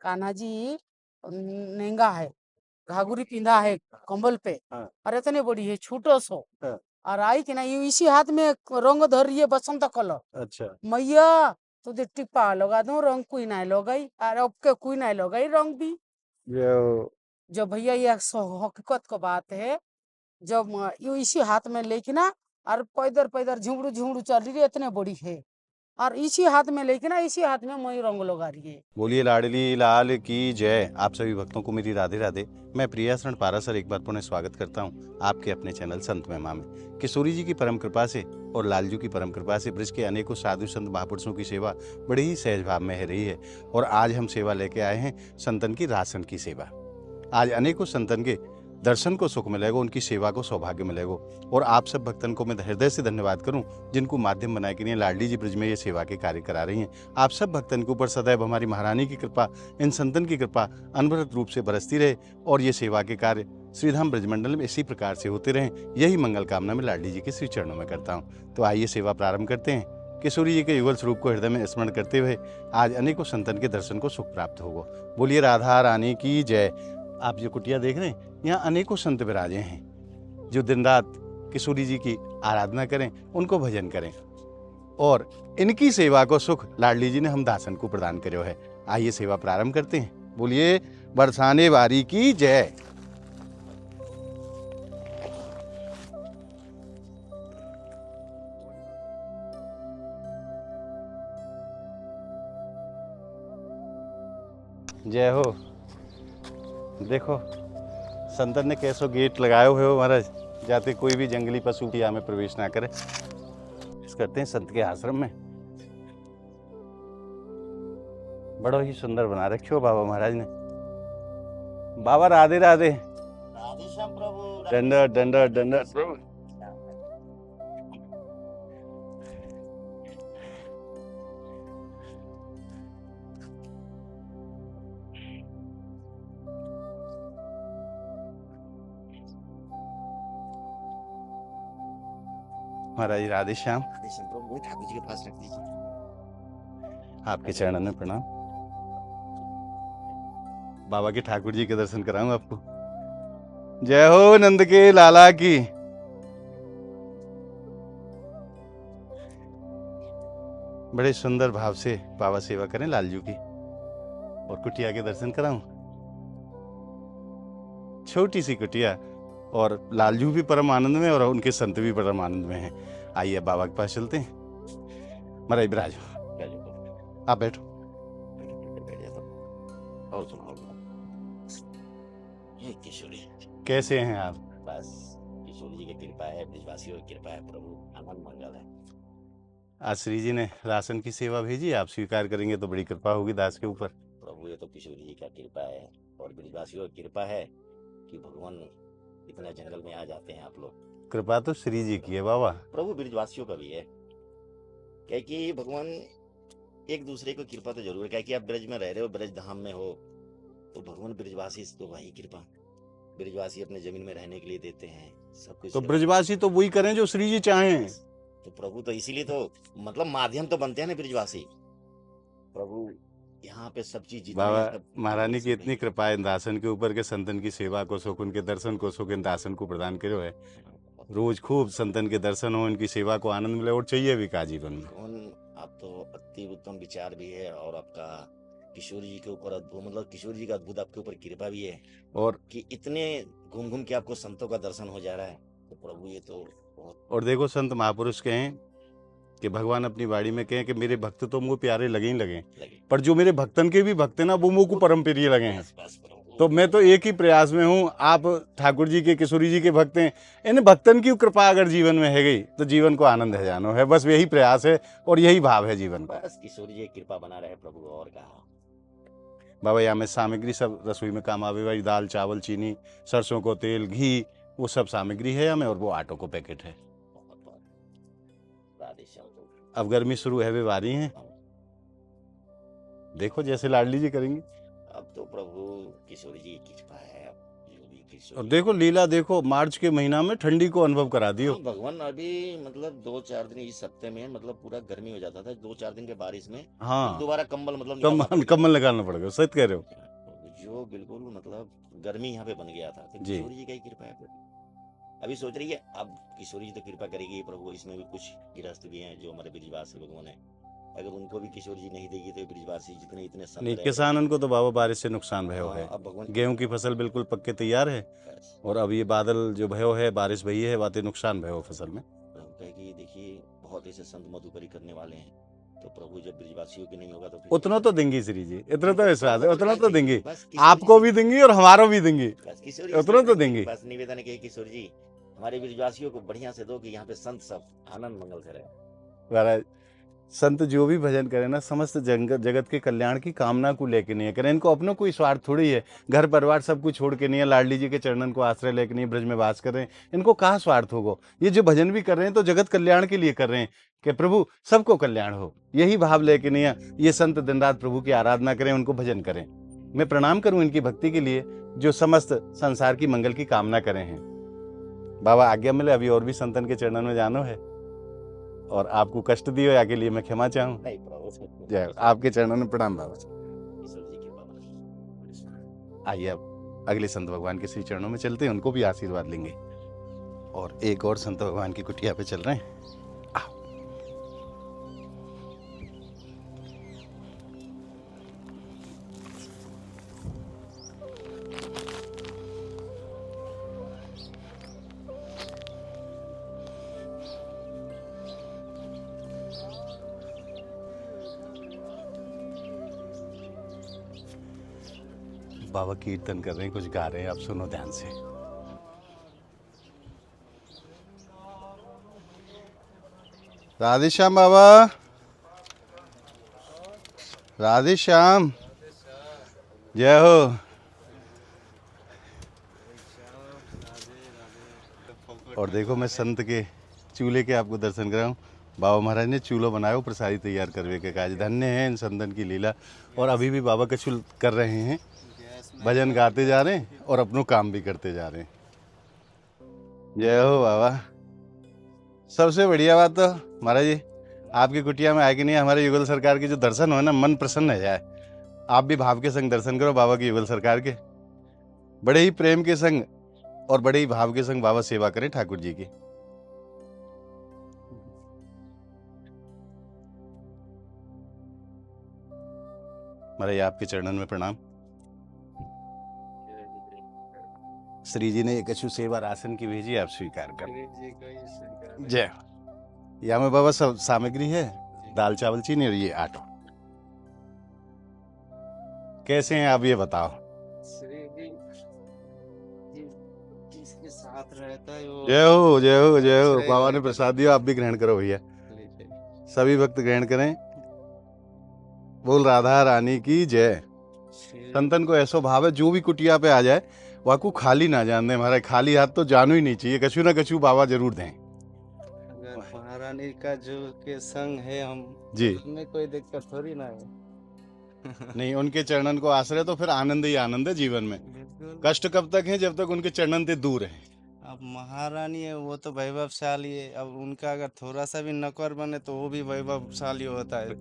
कान्हा जी नंगा है, घाघुरी पिंधा है कंबल पे, और इतने बड़ी है छोटो सो, और आई कि ना इसी हाथ में रंग धर रही है बसंत कलर। अच्छा मैया तो दे टिप्पा लगा दो, रंग कोई ना लगाई, और अब के कोई ना लगाई रंग भी। जो भैया ये हकीकत का बात है, जब यू इसी हाथ में लेके ना, और पैदर पैदर झुमड़ू झुमड़ू चल रही है, इतने बड़ी है, और इसी हाथ में लेके ना इसी हाथ में मई रंग लगा रही है। बोलिए लाडली लाल की जय। आप सभी भक्तों को मेरी राधे राधे। मैं प्रियाशरण पारासर एक बार पुनः स्वागत करता हूं आपके अपने चैनल संत महिमा में। किशोरी जी की परम कृपा से और लालजू की परम कृपा से ब्रज के अनेकों साधु संत महापुरुषों की सेवा बड़े ही सहज भाव में हो रही है। और आज हम सेवा लेके आए हैं संतन की रासन की सेवा। आज अनेकों संतन के दर्शन को सुख मिलेगा, उनकी सेवा को सौभाग्य मिलेगा। और आप सब भक्तन को मैं हृदय से धन्यवाद करूं जिनको माध्यम बनाए के लिए लाडली जी ब्रज में ये सेवा के कार्य करा रही हैं। आप सब भक्तन के ऊपर सदैव हमारी महारानी की कृपा, इन संतन की कृपा अनवरत रूप से बरसती रहे, और ये सेवा के कार्य श्रीधाम ब्रजमंडल में इसी प्रकार से होते रहें, यही मंगल कामना मैं लाडली जी के श्री चरणों में करता हूँ। तो आइए सेवा प्रारंभ करते हैं। किशोरी जी के युगल स्वरूप को हृदय में स्मरण करते हुए आज अनेकों संतन के दर्शन को सुख प्राप्त होगा। बोलिए राधा रानी की जय। आप जो कुटिया देख रहे हैं, यहाँ अनेकों संत विराजे हैं जो दिन रात किशोरी जी की आराधना करें, उनको भजन करें, और इनकी सेवा को सुख लाडली जी ने हम दासन को प्रदान करो है। आइए सेवा प्रारंभ करते हैं। बोलिए बरसाने वारी की जय। जय हो। देखो संतन ने कैसो गेट लगाए हुए हो महाराज, जाते कोई भी जंगली पशु यहाँ में प्रवेश ना करे। इस करते हैं संत के आश्रम में। बड़ा ही सुंदर बना रखे हो बाबा महाराज ने। बाबा राधे राधे। राधे श्याम प्रभु। दंडवत दंडवत दंडवत प्रभु। महाराज राधे श्याम। राधे श्याम प्रभु, वही ठाकुर जी के पास रख दीजिए। आपके चरणों में प्रणाम। बाबा के ठाकुर जी के दर्शन कराऊं आपको। जय हो नंद के लाला की। बड़े सुंदर भाव से बाबा सेवा करें लालजू की, और कुटिया के दर्शन कराऊं। छोटी सी कुटिया, और लालजू भी परम आनंद में और उनके संत भी परम आनंद में हैं। आइए बाबा के पास चलते हैं। महाराज विराज, आप बैठो। बैठ जाता। और सुनाओ। ये किशोरी कैसे हैं आप? बस किशोरी जी की कृपा है, ब्रजवासियों की कृपा है प्रभु, आनंद मंगल है। आज श्री जी ने राशन की सेवा भेजी, आप स्वीकार करेंगे तो बड़ी कृपा होगी दास के ऊपर। प्रभु ये तो किशोरी जी का कृपा है, और ब्रजवासियों की कृपा है कि भगवान इतना जंगल में आ जाते हैं आप लोग। कृपा तो श्री जी की है बाबा। प्रभु ब्रजवासियों का भी है, क्या कि भगवान एक दूसरे को कृपा तो जरूर है। क्या कि आप ब्रज में रह रहे हो, ब्रज धाम में हो, तो भगवान ब्रजवासी तो भाई कृपा, ब्रजवासी अपने जमीन में रहने के लिए देते हैं सब कुछ। तो ब्रजवासी तो वही करें जो श्री जी चाहें। तो प्रभु तो इसीलिए तो मतलब माध्यम तो बनते हैं ना ब्रजवासी। प्रभु यहाँ पे सब चीज बाबा महारानी की इतनी कृपा है दासन के ऊपर के संतन की सेवा को सुख, उनके दर्शन को सुख इन दासन को प्रदान करो है। रोज खूब संतन के दर्शन हो, इनकी सेवा को आनंद मिले, और चाहिए भी का जीवन में। आप तो अति उत्तम विचार भी है, और आपका किशोरी जी के ऊपर अद्भुत, मतलब किशोरी जी का अद्भुत आपके ऊपर कृपा भी है, और कि इतने घूम घूम के आपको संतों का दर्शन हो जा रहा है। तो प्रभु ये तो बहुत। और देखो संत महापुरुष कहें कि भगवान अपनी वाणी में कहें कि मेरे भक्त तो मुझे प्यारे लगे ही लगे, पर जो मेरे भक्तन के भी भक्त है ना, वो मुझको परम प्रिय लगे हैं। तो मैं तो एक ही प्रयास में हूँ, आप ठाकुर जी के किशोरी जी के भक्त हैं, इन भक्तन की कृपा अगर जीवन में है गई तो जीवन को आनंद है जानो है। बस यही प्रयास है और यही भाव है जीवन का। बस किशोरी जी कृपा बना रहे प्रभु, और कहा। बाबा यहाँ में सामग्री सब रसोई में काम आवे वाली दाल चावल चीनी सरसों को तेल घी वो सब सामग्री है हमें, और वो आटो को पैकेट है। अब गर्मी शुरू है, बीमारी है, देखो जैसे लाडली जी करेंगे। अब तो प्रभु किशोरी जी की कृपा है, अब जो भी किशोर और जी। देखो लीला, देखो मार्च के महीना में ठंडी को अनुभव करा दियो। हाँ, भगवान अभी मतलब 2-4 दिन इस हफ्ते में मतलब पूरा गर्मी हो जाता था, 2-4 दिन के बारिश में फिर हाँ, दोबारा कंबल मतलब निकालना पड़ कम्बल गया। कम्बल लगाना पड़ेगा, सही कह रहे हो। जो बिल्कुल मतलब गर्मी यहाँ पे बन गया था, तो जी। किशोर जी का ही कृपा है प्रभु। अभी सोच रही है अब किशोर जी तो कृपा करेगी प्रभु, इसमें भी कुछ गृहस्थ भी हैं जो हमारे ब्रिजवासी भगवान है, अगर उनको भी किशोर जी नहीं देगी तो ये ब्रिजवासी जितने इतने संत नहीं, रह रहे किसानन को तो बाबा बारिश से नुकसान भयो हाँ, है। अब भगवान गेहूं की फसल बिल्कुल पक्के तैयार है, बस और अब ये बादल जो भयो है, बारिश भई है, बातें नुकसान भयो फसल में। प्रभु कहे कि देखिए बहुत ऐसे संत मधुकरी करने वाले हैं, तो प्रभु जब ब्रिजवासियों की नहीं होगा तो फिर उतना तो देंगी श्री जी, इतना तो विश्वास है, और उतना क्या तो चाहिए? देंगी। बस किशोर जी आपको से भी देंगी और हमारो भी देंगी, बस किशोर जी से उतना तो इतना ही देंगी। बस निवेदन है कि किशोर जी हमारे ब्रिजवासियों को बढ़िया से दो कि यहाँ पे संत सब आनंद मंगल से रहे। महाराज, संत जो भी भजन करे ना, समस्त जगत के कल्याण की कामना को लेके नहीं है करे, इनको अपनों कोई स्वार्थ थोड़ी है, घर परिवार सब कुछ छोड़ के नहीं है, लाडली जी के चरणन को आश्रय लेके नहीं ब्रज में वास कर रहे हैं, इनको कहाँ स्वार्थ होगा। ये जो भजन भी कर रहे हैं तो जगत कल्याण के लिए कर रहे हैं, कि प्रभु सबको कल्याण हो, यही भाव लेके नहीं है ये संत दिन रात प्रभु की आराधना करें, उनको भजन करें। मैं प्रणाम करूं इनकी भक्ति के लिए, जो समस्त संसार की मंगल की कामना करे हैं। बाबा आज्ञा मिले, अभी और भी संतन के चरणन में जानो है, और आपको कष्ट दियो या के लिए मैं क्षमा चाहूँ। नहीं प्रभु जय हो। आपके चरणों में प्रणाम बाबा। किशोर जी के बाबा आइए अब अगले संत भगवान के श्री चरणों में चलते हैं, उनको भी आशीर्वाद लेंगे। और एक और संत भगवान की कुटिया पे चल रहे हैं। आओ। बाबा कीर्तन कर रहे हैं, कुछ गा रहे हैं, आप सुनो ध्यान से। राधे श्याम बाबा, राधे श्याम, जय हो। और देखो मैं संत के चूल्हे के आपको दर्शन कराऊं। बाबा महाराज ने चूल्हा बनाया हो, प्रसादी तैयार करवे के काज, धन्य है इन संतन की लीला। और अभी भी बाबा कछुल कर रहे हैं, भजन गाते जा रहे हैं और अपनों काम भी करते जा रहे हैं। जय हो बाबा। सबसे बढ़िया बात तो महाराज जी, आपकी कुटिया में आए कि नहीं, हमारे युगल सरकार के जो दर्शन हो ना, मन प्रसन्न है जाए। आप भी भाव के संग दर्शन करो बाबा की युगल सरकार के, बड़े ही प्रेम के संग और बड़े ही भाव के संग बाबा सेवा करें ठाकुर जी की। महाराज आपके चरणन में प्रणाम। श्री जी ने एक कछु सेवा राशन की भेजी, आप स्वीकार कर। जय। यहाँ में बाबा सब सामग्री है, दाल चावल चीनी और ये आटा। कैसे हैं आप ये बताओ। जिसके साथ रहता है वो जय हो, जय हो, जय हो। बाबा ने प्रसाद दिया, आप भी ग्रहण करो भैया, सभी भक्त ग्रहण करें। बोल राधा रानी की जय। संतन को ऐसा भाव है, जो भी कुटिया पे आ जाए वहाँ को खाली ना जान दे महाराज, खाली हाथ तो जानो ही नहीं चाहिए, कछु ना कछु बाबा जरूर दें। अगर महारानी का जो के संग है हम जी, उसमें कोई दिक्कत थोड़ी ना है। नहीं उनके चरणन को आश्रय तो फिर आनंद ही आनंद है जीवन में। बिल्कुल। कष्ट कब तक है, जब तक उनके चरणन से दूर है। अब महारानी है वो तो वैभवशाली है, अब उनका अगर थोड़ा सा भी नौकर बने तो वो भी वैभवशाली होता है।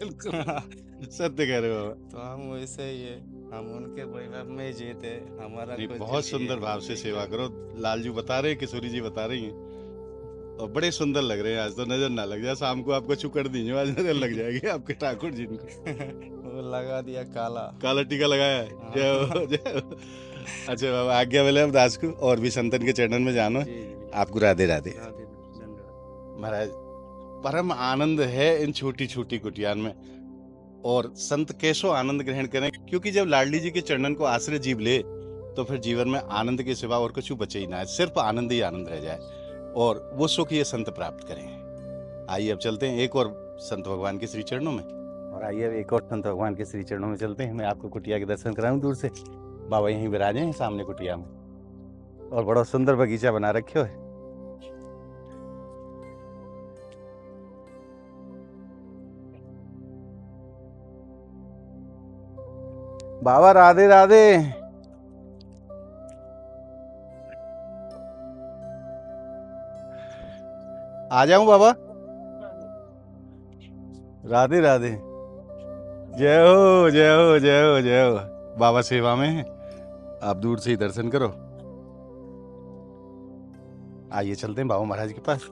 सत्य कह रहे हो बाबा। तो हम वैसे ही है, हम उनके वैभव में ही जीते, हमारा नहीं, कोई बहुत दिल सुंदर ये भाव से नहीं सेवा है। करो। लालजू बता रहे हैं, किशोरी जी बता रही हैं, और बड़े सुंदर लग रहे हैं। आज तो नजर ना लग जाए, शाम को आपको छू कर दीजिए, आज नजर लग जाएगी आपके ठाकुर जी को। वो लगा दिया काला। काला टीका लगाया है। जय हो, जय हो। अच्छा बाबा आज्ञा मिले अब दास को, और भी संतन के चरणन में जानो। जी जी आपको राधे राधे। राधे धन्यवाद। महाराज परम आनंद है इन छोटी छोटी कुटियान में, और संत कैसो आनंद ग्रहण करें, क्योंकि जब लाडली जी के चरणन को आश्रय जीव ले तो फिर जीवन में आनंद के सिवा और कुछ बचे ही ना है, सिर्फ आनंद ही आनंद रह जाए, और वो सुख ये संत प्राप्त करें। आइए अब चलते हैं एक और संत भगवान के श्री चरणों में, और आइए अब एक और संत भगवान के श्री चरणों में चलते हैं। मैं आपको कुटिया के दर्शन कराऊं दूर से। बाबा यहीं विराजे हैं सामने कुटिया में, और बड़ा सुंदर बगीचा बना रखे है। बाबा राधे राधे। आ जाऊं बाबा? राधे राधे। जय हो जय हो जय हो जय हो। बाबा सेवा में है, आप दूर से ही दर्शन करो। आइए चलते हैं बाबा महाराज के पास।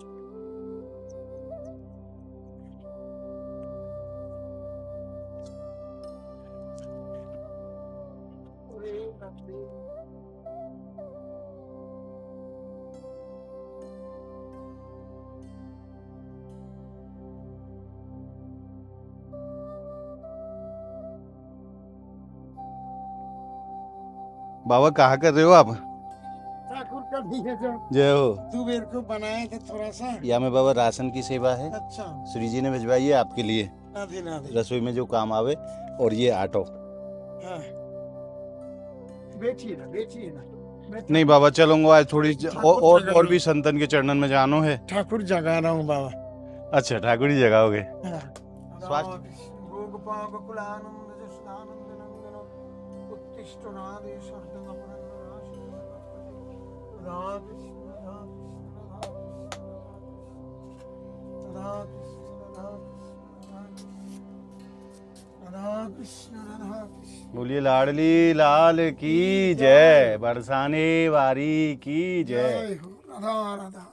बाबा कहाँ कर रहे हो आप? ठाकुर का भी है जो जय हो। तू मेरे को बनाए थे थोड़ा सा। या में बाबा राशन की सेवा है, अच्छा, श्री जी ने भिजवाई है आपके लिए, राधे राधे। रसोई में जो काम आवे। और ये ऑटो। हाँ। बैठिए ना, बैठिए ना। नहीं बाबा चलूंगा आज, थोड़ी और भी संतन के चरणन में जानो है। ठाकुर जगा रहा हूँ बाबा। अच्छा ठाकुर ही जगाओगे। हाँ। स्वास्थ्य बोलिए लाडली लाल की जय, बरसाने वारी की जय। राधा राधा।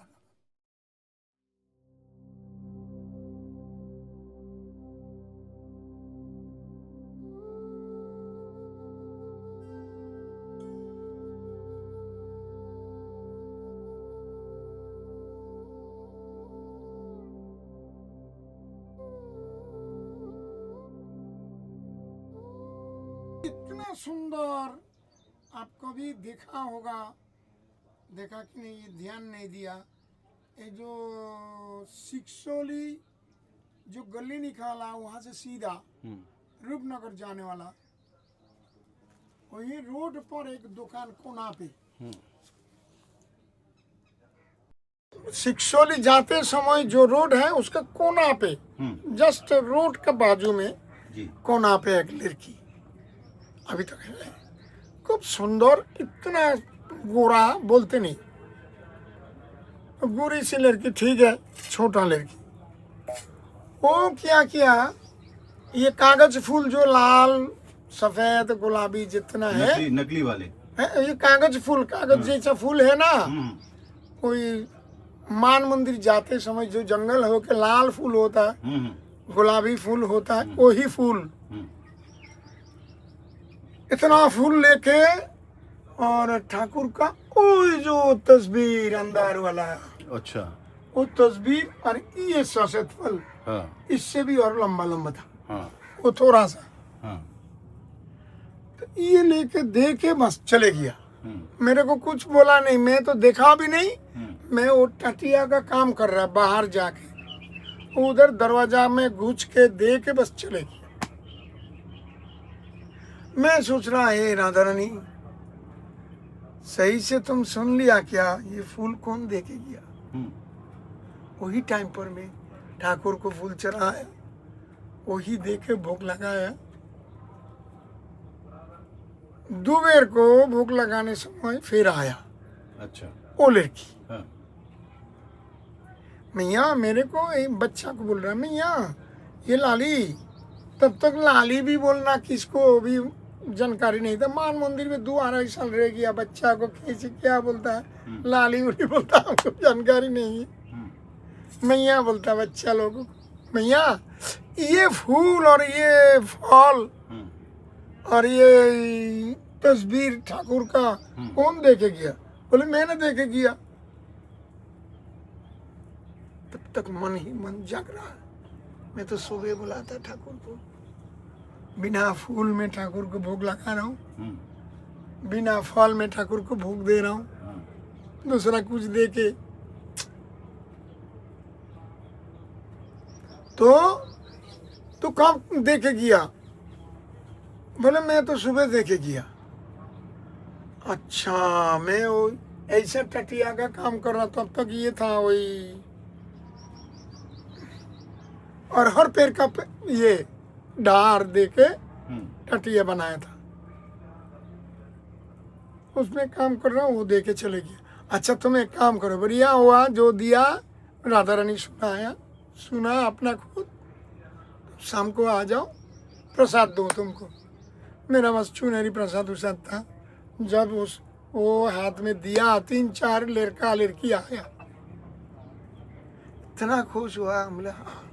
इतना सुंदर आप कभी देखा होगा, देखा कि नहीं ये ध्यान नहीं दिया। ये जो सिक्सोली जो गली निकाला वहां से सीधा रूपनगर जाने वाला, वही रोड पर एक दुकान कोना पे, सिक्सोली जाते समय जो रोड है उसका कोना पे, जस्ट रोड के बाजू में जी। कोना पे एक लड़की अभी तक है, खूब सुंदर, इतना गोरा बोलते नहीं, गोरी सी लड़की, ठीक है, छोटा लड़की। वो क्या किया, ये कागज फूल जो लाल सफेद गुलाबी जितना है, नकली वाले ये कागज फूल, कागज जैसा फूल है ना, कोई मान मंदिर जाते समय जो जंगल हो के लाल फूल होता है, गुलाबी फूल होता है, वही फूल, इतना फूल लेके, और ठाकुर का वो जो तस्वीर अंदर वाला, अच्छा वो तस्वीर, और ये सफेद फल, हाँ। इससे भी और लंबा लंबा था, हाँ। वो थोड़ा सा, हाँ। तो ये लेके देखे बस चले गया। मेरे को कुछ बोला नहीं, मैं तो देखा भी नहीं, मैं वो टटिया का काम कर रहा बाहर जाके, उधर दरवाजा में घुस के दे के बस चले गया। मैं सोच रहा है राधा रानी सही से तुम सुन लिया क्या, ये फूल कौन दे के गया। वही टाइम पर मैं ठाकुर को फूल चढ़ाया, वही दे के भोग लगाया। दोपहर को भोग लगाने समय फिर आया, अच्छा वो लड़की, हाँ। मैया मेरे को एक बच्चा को बोल रहा, मैया ये लाली, तब तक लाली भी बोलना किसको भी जानकारी नहीं था। मान मंदिर में 2-2.5 साल रह गया, बच्चा को कैसे क्या बोलता है, लाली उली बोलता, हमको जानकारी नहीं है। मैया बोलता बच्चा लोगों को। मैया ये फूल और ये फल और ये तस्वीर ठाकुर का कौन देके गया। बोले मैंने देके गया। तब तक मन ही मन जाग रहा है। मैं तो सुबह बुलाता ठाकुर को, बिना फूल में ठाकुर को भोग लगा रहा हूँ, बिना फल में ठाकुर को भोग दे रहा हूँ, दूसरा कुछ दे के। तो कब देके गया। बोले मैं तो सुबह देके गया। अच्छा, मैं वो ऐसा टटिया का काम कर रहा, तब तक ये था वही, और हर पैर का ये डार दे के टटिया बनाया था, उसमें काम कर रहा हूँ, वो दे के चले गया। अच्छा तुम एक काम करो, बढ़िया हुआ जो दिया राधा रानी सुनाया, सुना अपना खुद, शाम को आ जाओ प्रसाद दो तुमको। मेरा बस चुनरी प्रसाद उसाद था। जब उस वो हाथ में दिया, 3-4 लड़का लड़की आया, इतना खुश हुआ। बोले हाँ,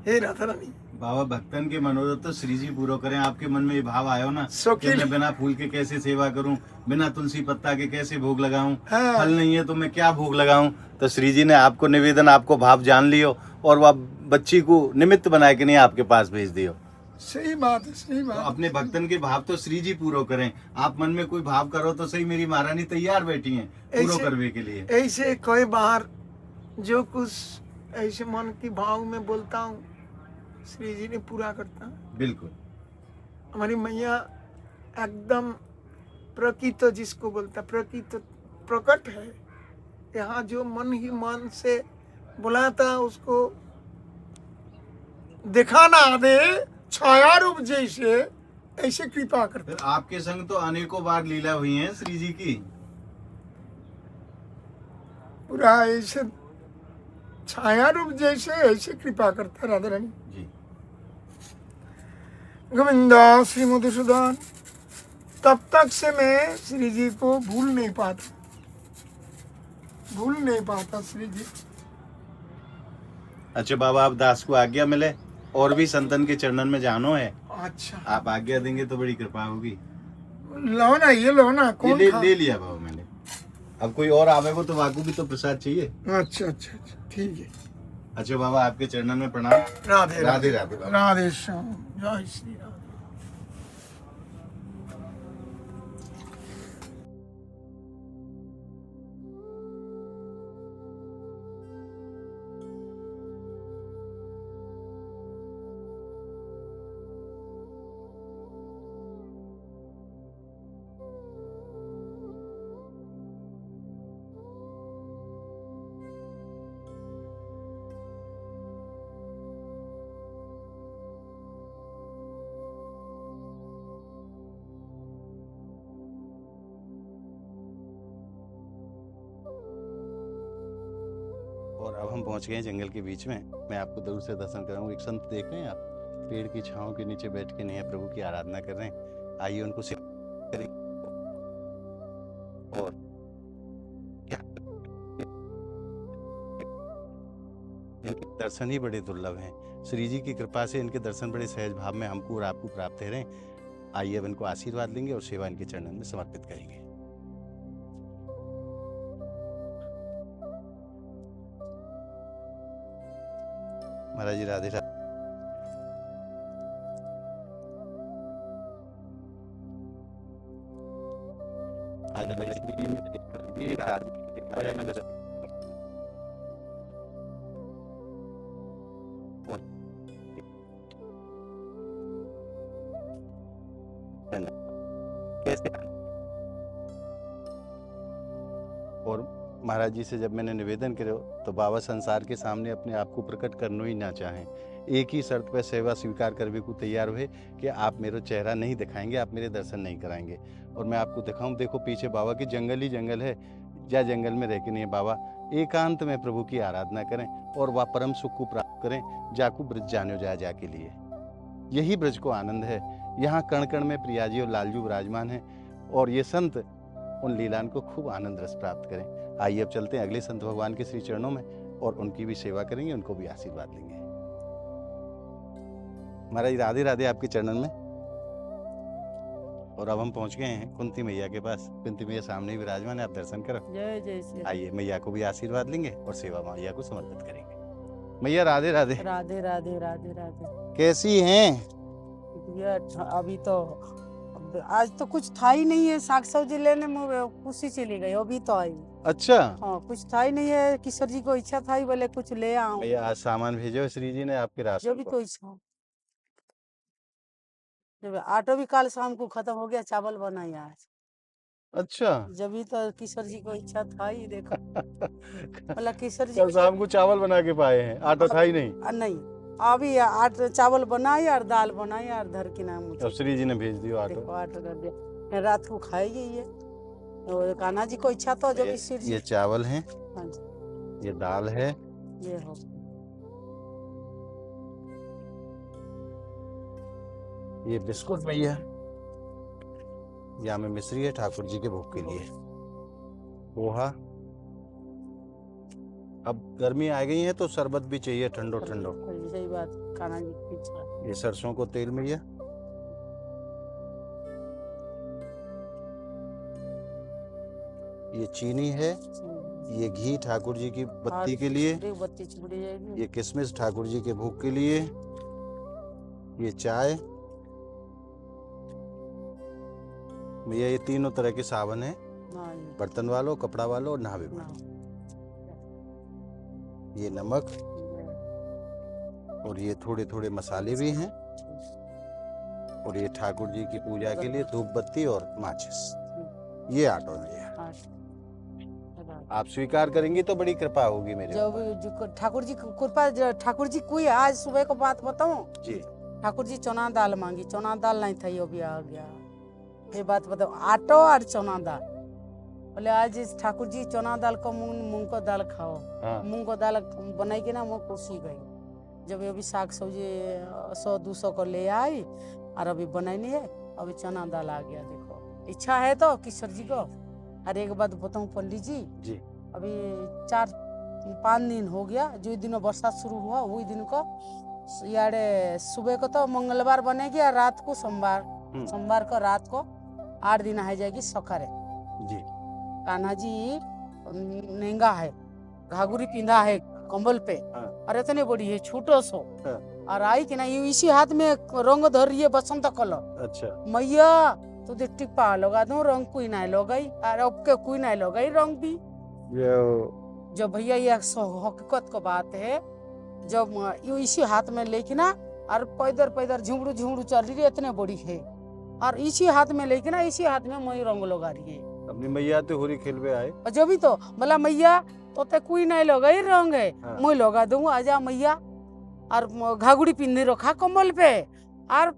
हे राधा रानी। बाबा भक्तन के मनोरथ तो श्री जी पूरा करें। आपके मन में ये भाव आयो ना कि कि मैं बिना फूल के कैसे सेवा करूं, बिना तुलसी पत्ता के कैसे भोग लगाऊं, हाँ। फल नहीं है तो मैं क्या भोग लगाऊं। तो श्री जी ने आपको निवेदन, आपको भाव जान लियो और वह बच्ची को निमित्त बनाए कि नहीं आपके पास भेज दियो। सही बात है, सही तो बात। अपने भक्तन के भाव तो श्री जी पूरा करें। आप मन में कोई भाव करो तो सही, मेरी महारानी तैयार बैठी हैं पूरा ऐसे- करने के लिए। ऐसे कोई बार जो कुछ ऐसे मन की भाव में बोलता हूँ, श्री जी ने पूरा करता। बिल्कुल। हमारी मैया एकदम प्रकृत, जिसको बोलता प्रकृत प्रकट है। यहाँ जो मन ही मन से बुलाता उसको दिखा ना दे, छाया रूप जैसे ऐसे कृपा करता। फिर आपके संग तो अनेकों बार लीला हुई है श्री जी की। पूरा ऐसे छाया रूप जैसे ऐसे कृपा करता राधा रानी। जी। गोविंदा श्री मधुसूदन। तब तक से मैं श्री जी को भूल नहीं पाता श्री जी। अच्छा बाबा, आप दास को आज्ञा मिले और भी संतन के चरणन में जानो है। अच्छा, आप आज्ञा देंगे तो बड़ी कृपा होगी। लो ना, ये लो ना। ये कौन ले, खा? ले लिया बाबा मैंने। अब कोई और आवेगो तो वाकू भी तो प्रसाद चाहिए। अच्छा अच्छा अच्छा, ठीक है। अच्छा बाबा, आपके चरणन में प्रणाम। राधे राधे राधे बाबा। राधे श्याम, जय श्री राम। और अब हम पहुंच गए हैं जंगल के बीच में। मैं आपको दूर से दर्शन कराऊंगा। एक संत देख रहे हैं आप, पेड़ की छांव के नीचे बैठ के नहीं प्रभु की आराधना कर रहे हैं। आइए उनको सेवा करें। और इनके दर्शन ही बड़े दुर्लभ हैं। श्री जी की कृपा से इनके दर्शन बड़े सहज भाव में हमको और आपको प्राप्त हो रहे हैं। आइए अब इनको आशीर्वाद लेंगे और सेवा इनके चरणों में समर्पित करेंगे। महाराज जी राधे राधे। और महाराज जी से जब मैंने निवेदन करो तो बाबा संसार के सामने अपने आप को प्रकट करना ही ना चाहें। एक ही शर्त पर सेवा स्वीकार करने को तैयार हुए कि आप मेरा चेहरा नहीं दिखाएंगे, आप मेरे दर्शन नहीं कराएंगे और मैं आपको दिखाऊं। देखो पीछे बाबा की जंगल ही जंगल है। या जंगल में रह के नहीं है बाबा, एकांत में प्रभु की आराधना करें और वह परम सुख को प्राप्त करें। जाकू ब्रज जानो जा के लिए यही ब्रज को आनंद है। यहाँ कण कण में प्रियाजी और लालजू विराजमान है और ये संत उन लीलान को खूब आनंद रस प्राप्त करें। आइए अब चलते हैं अगले संत भगवान के श्री चरणों में और उनकी भी सेवा करेंगे, उनको भी आशीर्वाद लेंगे। महाराज राधे राधे आपके चरणन में। और अब हम पहुंच गए हैं कुंती मैया के पास। कुंती मैया सामने ही विराजमान है, आप दर्शन करो। जय जय श्री राम। आइए मैया को भी आशीर्वाद लेंगे और सेवा मैया को समर्पित करेंगे। मैया राधे राधे। राधे राधे राधे राधे। कैसी हैं? ये अभी तो आज तो कुछ था ही नहीं है। साग सब्जी लेने में खुशी चली गई, अभी तो आई। अच्छा हाँ, कुछ था ही नहीं है। किशोर जी को इच्छा था ही, बोले कुछ ले आओ। मैया आज सामान भेजो श्री जी ने आपके जो राशन भी को। तो इच्छा। जब आटो भी कल शाम को खत्म हो गया, चावल बनाया आज। अच्छा जब भी तो किशोर जी को इच्छा था ही, देखो। बोला किशोर जी कल शाम को चावल बना के पाए हैं, आटा था ही नहीं। नहीं, अभी चावल बनाई और दाल बनाई और धर के नाम अब श्री जी ने भेज दियो आटो। देखो आटो कर दिया। रात को खाएगी ये। और कान्हा जी को इच्छा तो जो भी श्री जी। ये चावल है, हाँ जी। ये दाल है ये हो ये बिस्कुट भैया, यहाँ में मिश्री है ठाकुर जी के भोग के लिए। पोहा, अब गर्मी आ गई है तो शरबत भी चाहिए ठंडो ठंडो। सही बात, कान्हा जी की इच्छा। ये सरसों को तेल भैया, ये चीनी है, ये घी ठाकुर जी की बत्ती के लिए, बत्ती चिपड़ी जाएगी। ये किशमिश ठाकुर जी के भोग के लिए, ये चाय भैया, ये तीनों तरह के साबुन है, हाँ, ये बर्तन वालों, कपड़ा वालों और नहावे ना, वालों। ये नमक और ये थोड़े थोड़े मसाले भी हैं, और ये ठाकुर जी की पूजा के लिए धूप बत्ती और माचिस। ये ऑटो भैया, आप स्वीकार करेंगी तो बड़ी कृपा होगी मेरे जब ऊपर। ठाकुर जी की कृपा, ठाकुर जी कोई आज सुबह को बात बताऊं, जी ठाकुर जी चना दाल मांगी, चना दाल नहीं था, ये भी आ गया। ये बात बताओ, आटो और चना दाल, बोले आज इस ठाकुर जी चना दाल को मूंग को दाल खाओ। हाँ। मूंग को दाल बनाई के ना मैं खुशी गई। जब ये अभी साग सब्जी 100-200 को ले आई और अभी बनाई नहीं है, अभी चना दाल आ गया। देखो इच्छा है तो किशोर जी को। और एक बात बताऊं पंडित जी, अभी 4-5 दिन हो गया, जो दिन बरसात शुरू हुआ वही दिन को यारे सुबह को तो मंगलवार बनेगी और रात को सोमवार को रात को 8 दिन आ जाएगी सकारे जी। कान्हा जी नंगा है, घाघुरी पिंधा है कंबल पे, और इतने बड़ी है छोटो सो, और आई कि ना इसी हाथ में रंग धर रही है बसंत कलर। अच्छा मैया तो टिप्पा लगा दूं, रंग कोई नहीं लगाई, और अब के कोई नहीं लगाई रंग भी। जब भैया ये हकीकत को बात है, जब यू इसी हाथ में लेके ना और पैदर झुमड़ू चल रही है, इतने बड़ी है, और इसी हाथ में लेके ना इसी हाथ में मई रंग लगा रही है। अपनी मैया तो होरी खेलवे आए, और जो भी तो बोला मैया तो ते कोई नहीं लगाई रंग है, मैं लगा दूंगा, आजा मैया। और घाघुड़ी पिंधे रखा कम्बल पे, और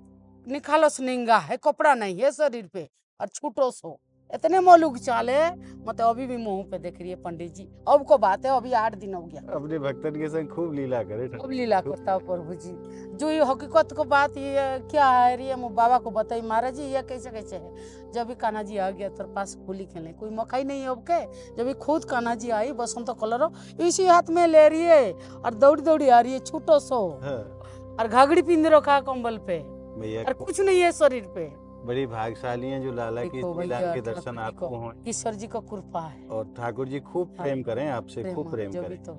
निखालस निंगा है, कपड़ा नहीं है शरीर पे, और छूटो सो, इतने मौलूक चाल है, मतलब अभी भी मुंह पे देख रही है पंडित जी। अब को बात है, अभी 8 दिन हो गया। अपने भक्तन के संग खूब लीला करे। खूब लीला करता है प्रभु जी। जो ये हकीकत को बात ये क्या है रे, मैं बाबा को बताई, महाराज जी ये कैसे है। जब भी कान्हा जी आ गया तेरे पास होली खेलने, कोई मौका ही नहीं है अब के। जब भी खुद कान्हा जी आई बसंत कलर इसी हाथ में ले रही है, और दौड़ी आ रही है छूटो सो, और घाघड़ी पिंध रखा कंबल पे, और कुछ नहीं है शरीर पे। बड़ी भाग्यशाली हैं जो लाला की लीला के दर्शन आपको हों। किशोर जी का कृपा है, और ठाकुर जी खूब प्रेम करें आपसे, खूब प्रेम जो भी करें। तो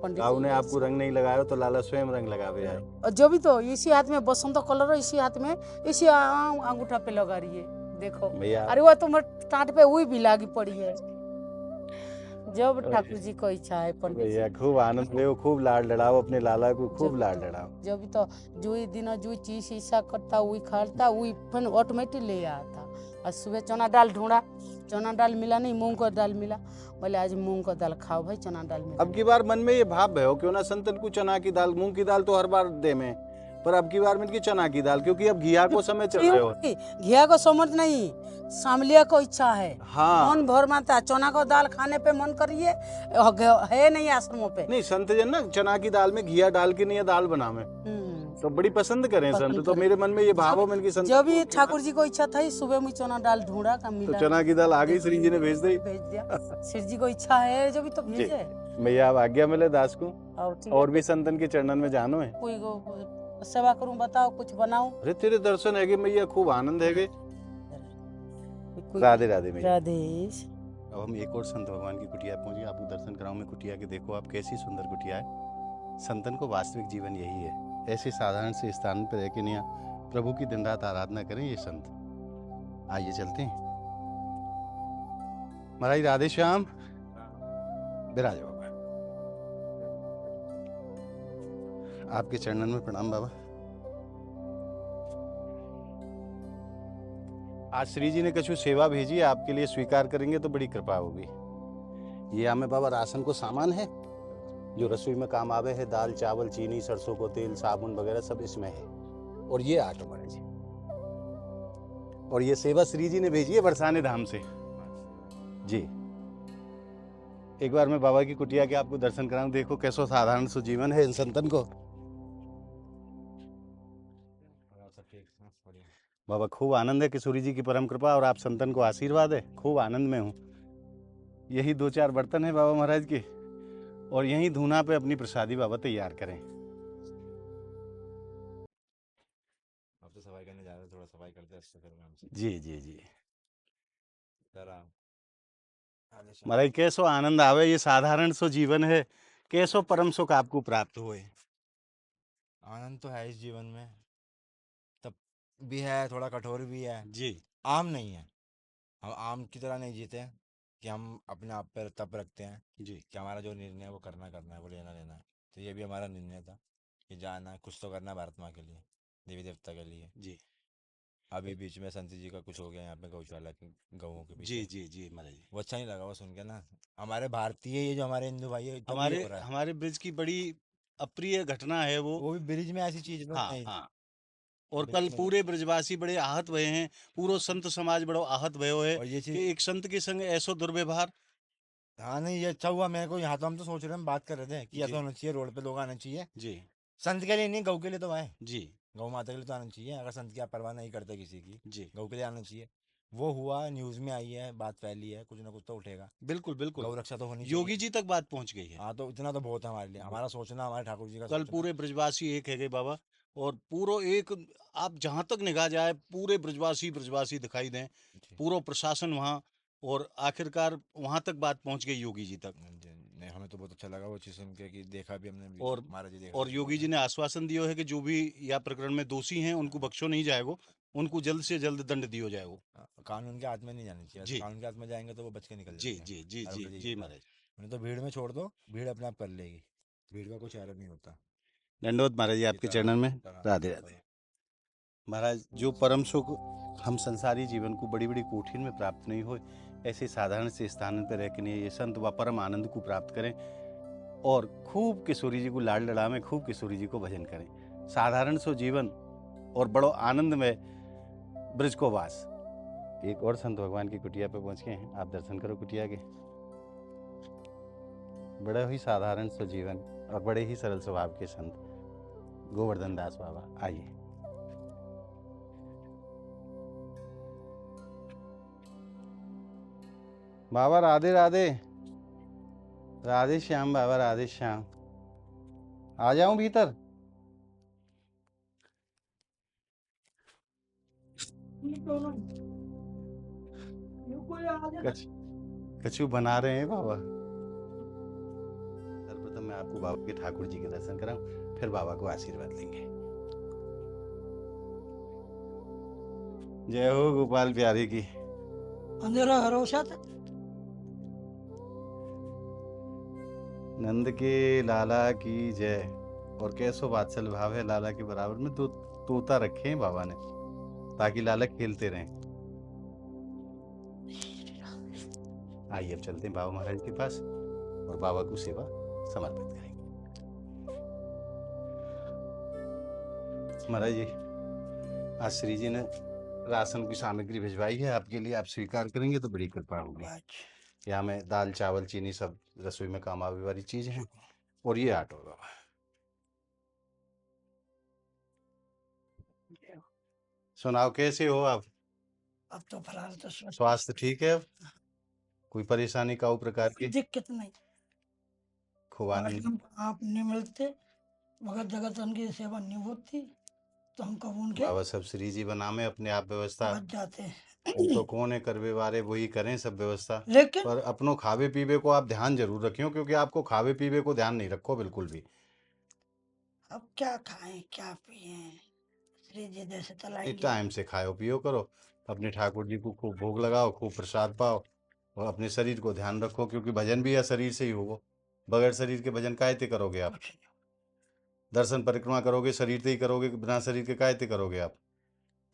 गाँव ने आपको रंग नहीं लगाया तो लाला स्वयं रंग लगावे आए। और जो भी तो इसी हाथ में बसंत कलर, इसी हाथ में इसी अंगूठा पे लगा रही है। देखो भैया, अरे वो तुम टाट पे वही भी लागी पड़ी है। जब ठाकुर जी को इच्छा है पंडित भैया खूब आनंद ले, खूब लाड लड़ाओ अपने लाला को, खूब लाड लड़ाओ। जो भी तो जो दिन जो चीज ईसा करता वही खाता, वही फिर ऑटोमेटिक ले आता। और सुबह चना दाल ढूंढा, चना दाल मिला नहीं, मूंग का दाल मिला, बोले आज मूंग का दाल खाओ भाई, चना दाल मिला। अब की बार मन में ये भाव भयो क्यों ना संतन को चना की दाल, मूंग की दाल तो हर बार दे में, पर अब की बार में चना की दाल, क्योंकि अब घिया को समय चल रहे हो। घिया को समझ नहीं, सामलिया को इच्छा है। हाँ। मन भर माता चना को दाल खाने पे मन करिए, है नहीं आश्रमों पे। नहीं संत जन ना चना की दाल में घिया डाल के नहीं दाल बनावे, तो बड़ी पसंद करें संत। तो मेरे मन में ये भाव हो मन की संत। जब भी ठाकुर जी को इच्छा था सुबह में चना दाल ढूंढा का मिला, तो चना की दाल आ गई, श्री जी ने भेज दिया। श्री जी को इच्छा है जो भी तो भेजे। भैया अब आज्ञा मिले दास को, और और भी संतन के चरणन में जानो है। कोई सेवा करूं, बताओ कुछ बनाऊं। अरे तेरे दर्शन है मैया, खूब आनंद है। राधे राधे मैया। राधे। अब हम एक और संत भगवान की कुटिया पहुंचे, आपको दर्शन कराऊं मैं कुटिया के। देखो आप कैसी सुंदर कुटिया है। संतन को वास्तविक जीवन यही है, ऐसे साधारण से स्थान पर रह के नहीं प्रभु की दिन रात आराधना करें ये संत। आइए चलते हैं। महाराज राधे श्याम, विराज बाबा। आपके चरणन में प्रणाम बाबा। आज श्री जी ने कछु सेवा भेजी है आपके लिए, स्वीकार करेंगे तो बड़ी कृपा होगी। ये हमें बाबा राशन को सामान है जो रसोई में काम आवे है, दाल चावल चीनी सरसों को तेल साबुन वगैरह सब इसमें है। और ये आटो महाराज जी, और ये सेवा श्री जी ने भेजी है बरसाने धाम से जी। एक बार मैं बाबा की कुटिया के आपको दर्शन कराऊं, देखो कैसो साधारण सो जीवन है इन संतन को। बाबा खूब आनंद है, किशोरी जी की परम कृपा और आप संतन को आशीर्वाद है, खूब आनंद में हूँ। यही 2-4 बर्तन है बाबा महाराज के, और यही धूना पे अपनी प्रसादी बाबा तैयार करें। अब तो सफाई करने जा रहे हैं, थोड़ा सफाई करते हैं हमसे। जी जी जी जरा महाराज कैसो आनंद आवे, ये साधारण सो जीवन है, कैसो परम सुख आपको प्राप्त हुए। आनंद तो है इस जीवन में, तब भी है, थोड़ा कठोर भी है। जी आम नहीं है, हम आम की तरह नहीं जीते कि हम अपने आप पर तप रखते हैं जी कि हमारा जो निर्णय है वो करना है, वो लेना है। तो ये भी हमारा निर्णय था कि जाना है, कुछ तो करना है भारत माँ के लिए, देवी देवता के लिए। जी अभी बीच में संत जी का कुछ हो गया यहाँ पे गौशाला के गऊओं के जी पीछे, जी जी महाराज जी। वो अच्छा नहीं लगा वो सुन के ना। हमारे भारतीय, ये जो हमारे हिंदू भाई है, तब ये हमारे हो रहा है। हमारे ब्रिज की बड़ी अप्रिय घटना है वो। वो भी ब्रिज में ऐसी चीज हाँ नहीं। हाँ, और ब्रिज कल में पूरे ब्रजवासी बड़े आहत हुए हैं, पूरो संत समाज बड़ो आहत भयो है और ये चीज, कि एक संत के संग ऐसो दुर्व्यवहार। हाँ नहीं ये अच्छा हुआ मेरे को, यहाँ तो हम तो सोच रहे हैं, हम बात कर रहे थे कि ऐसा जी होना चाहिए, रोड पे लोग आना चाहिए, जी संत के लिए नहीं, गौ के लिए तो आए, जी गौ माता के लिए तो आना चाहिए। अगर संत की आप परवाह नहीं करते किसी की, जी गौ के लिए आना चाहिए। वो हुआ, न्यूज में आई है, बात फैली है, कुछ ना कुछ तो उठेगा। बिल्कुल बिल्कुल, गौ रक्षा तो होनी योगी चाहिए। जी तक बात पहुंच गई है। हाँ तो इतना तो बहुत है हमारे लिए, हमारा सोचना, हमारे ठाकुर जी का कल सोचना। पूरे ब्रजवासी एक है गए बाबा, और पूरो एक, आप जहां तक निगाह जाए पूरे ब्रजवासी ब्रजवासी दिखाई दें, जी। पूरा प्रशासन वहाँ, और आखिरकार वहां तक बात पहुंच गई योगी जी तक। नहीं हमें तो बहुत अच्छा लगा वो चीज़ सुन के कि देखा भी हमने भी, और महाराज जी देखा और योगी जी ने आश्वासन दिया है कि जो भी या प्रकरण में दोषी हैं उनको बख्शो नहीं जाएगा, उनको जल्द से जल्द दंड दिया जाएगा। कानून के हाथ में नहीं जानी चाहिए, जी कानून के हाथ में जाएंगे तो वो बच के निकल जी जाएंगे। जी जी हर जी बार यही जी होता है। महाराज। उन्हें तो भीड़ में छोड़ दो, भीड़ अपने आप कर लेगी, भीड़ का कुछ एरर नहीं होता। दंडोत महाराज जी आपके चरणन में, राधे राधे। महाराज जो परम सुख हम संसारी जीवन को बड़ी बड़ी कोठिन में प्राप्त नहीं हो, ऐसे साधारण से स्थान पर रह के नहीं, ये संत व परम आनंद को प्राप्त करें, और खूब किशोरी जी को लाड लड़ा में खूब किशोरी जी को भजन करें। साधारण सो जीवन और बड़ो आनंद में ब्रज को वास। एक और संत भगवान की कुटिया पे पहुंच गए हैं, आप दर्शन करो कुटिया के। बड़ा ही साधारण सो जीवन और बड़े ही सरल स्वभाव के संत गोवर्धन दास बाबा, आइए। बाबा राधे राधे, राधे श्याम बाबा, राधे श्याम। आ जाऊं भीतर? कछु बना रहे हैं बाबा। सर्वप्रथम मैं आपको बाबा के ठाकुर जी के दर्शन कराऊं, फिर बाबा को आशीर्वाद लेंगे। जय हो गोपाल प्यारे की। अंधेरा हरोशत नंद के लाला की जय। और कैसो वात्सल भाव है लाला के बराबर में, तो तोता रखे हैं बाबा ने ताकि लाला खेलते रहें। आइए अब चलते हैं बाबा महाराज के पास और बाबा को सेवा समर्पित करेंगे। महाराज जी, आज श्री जी ने राशन की सामग्री भिजवाई है आपके लिए, आप स्वीकार करेंगे तो बड़ी कृपा होगी। यहाँ में दाल चावल चीनी सब रसोई में काम आने वाली चीज है, और ये आटो बाबा। सुनाओ कैसे हो आप? अब तो फिलहाल तो स्वास्थ्य ठीक है? अब कोई परेशानी का प्रकार की? दिक्कत नहीं। खूब आनंद। हम आप नहीं मिलते, भगत जगत उनकी सेवा नहीं होती, तो हम कब उनके बाबा सब श्री जी बना में अपने आप व्यवस्था, बच जाते हैं। तो कौन है करवे वारे, वही करें सब व्यवस्था। लेकिन पर अपनों खावे पीवे को आप ध्यान जरूर रखियो, क्योंकि आपको खावे पीवे को ध्यान नहीं रखो बिल्कुल भी। अब क्या खाएं क्या पिए, श्री जी जैसे एक चलाएंगे। टाइम से खाओ पियो करो, अपने ठाकुर जी को खूब भोग लगाओ, खूब प्रसाद पाओ, और अपने शरीर को ध्यान रखो, क्योंकि भजन भी या शरीर से ही होगा। बगैर शरीर के भजन कायते करोगे आप? कुछ नहीं। दर्शन परिक्रमा करोगे शरीर से ही करोगे, बिना शरीर के कायते करोगे आप?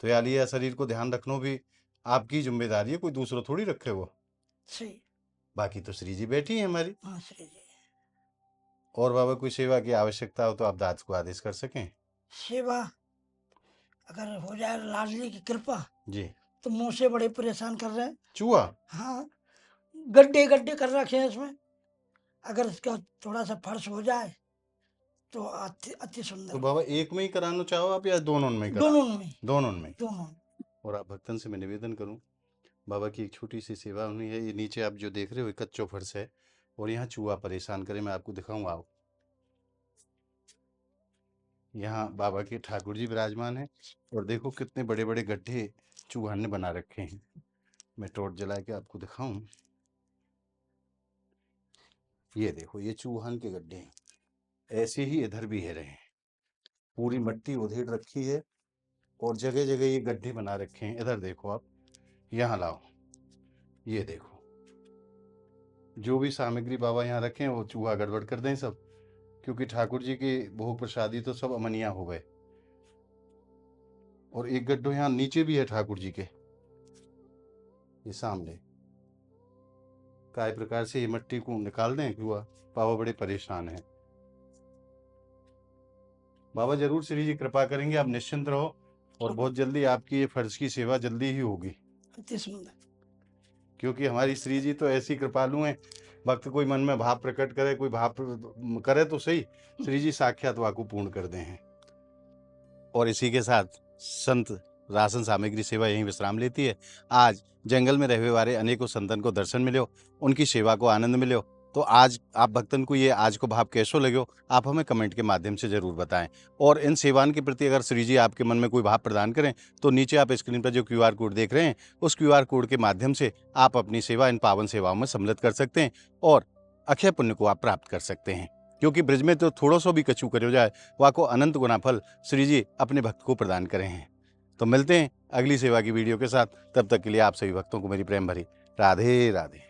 तो या लिया शरीर को ध्यान रखना भी आपकी जिम्मेदारी है, कोई दूसरा थोड़ी रखे वो। सही। बाकी तो श्री जी बैठी है हमारी। हाँ श्री जी। और बाबा कोई सेवा की आवश्यकता हो तो आप दास को आदेश कर सकें। सेवा अगर हो जाए लाडली की कृपा, जी। तो मुंह से बड़े परेशान कर रहे हैं। चूहा? हाँ, गड्ढे गड्ढे कर रखे हैं इसमें। अगर इसका थोड़ा सा फर्श हो जाए तो अति अति तो सुंदर। बाबा एक में ही कराना चाहो आप या दोनों में दोनों में, दोनों में। दोनों। और आप भक्तन से मैं निवेदन करूं, बाबा की एक छोटी सी सेवा होनी है। ये नीचे आप जो देख रहे हो कच्चो फर्श है और यहाँ चूहा परेशान करे, मैं आपको दिखाऊंगा। आओ, यहाँ बाबा के ठाकुर जी विराजमान है और देखो कितने बड़े बड़े गड्ढे चूहा ने बना रखे हैं। मैं टॉर्च जला के आपको दिखाऊं, ये देखो ये चूहन के गड्ढे हैं। ऐसे ही इधर भी है रहे, पूरी मट्टी उधेड़ रखी है और जगह जगह ये गड्ढे बना रखे हैं। इधर देखो आप, यहाँ लाओ, ये देखो जो भी सामग्री बाबा यहाँ रखे हैं वो चूहा गड़बड़ कर दें सब, क्योंकि ठाकुर जी के भोग प्रसादी तो सब अमनिया हो गए। और एक गड्ढो यहाँ नीचे भी है ठाकुर जी के, ये सामने। काय प्रकार से ये मट्टी को निकाल दें, चूहा बाबा बड़े परेशान है। बाबा जरूर श्री जी कृपा करेंगे, आप निश्चिंत रहो और बहुत जल्दी आपकी ये फर्ज की सेवा जल्दी ही होगी। अति सुंदर। क्योंकि हमारी श्री जी तो ऐसी कृपालु हैं, भक्त कोई मन में भाव प्रकट करे, कोई भाव करे तो सही, श्री जी साक्षात वाकु पूर्ण कर दे हैं। और इसी के साथ संत राशन सामग्री सेवा यहीं विश्राम लेती है। आज जंगल में रहने वाले अनेकों संतन को दर्शन मिलो, उनकी सेवा को आनंद मिलो। तो आज आप भक्तन को ये आज को भाव कैसो लगे, आप हमें कमेंट के माध्यम से जरूर बताएं। और इन सेवाओं के प्रति अगर श्री जी आपके मन में कोई भाव प्रदान करें तो नीचे आप स्क्रीन पर जो QR कोड देख रहे हैं उस QR कोड के माध्यम से आप अपनी सेवा इन पावन सेवाओं में सम्मिलित कर सकते हैं और अक्षय पुण्य को आप प्राप्त कर सकते हैं। क्योंकि ब्रज में तो थोड़ा सो भी कछु करो जाए वह को अनंत गुना फल श्री जी अपने भक्त को प्रदान करें हैं। तो मिलते हैं अगली सेवा की वीडियो के साथ, तब तक के लिए आप सभी भक्तों को मेरी प्रेम भरी राधे राधे।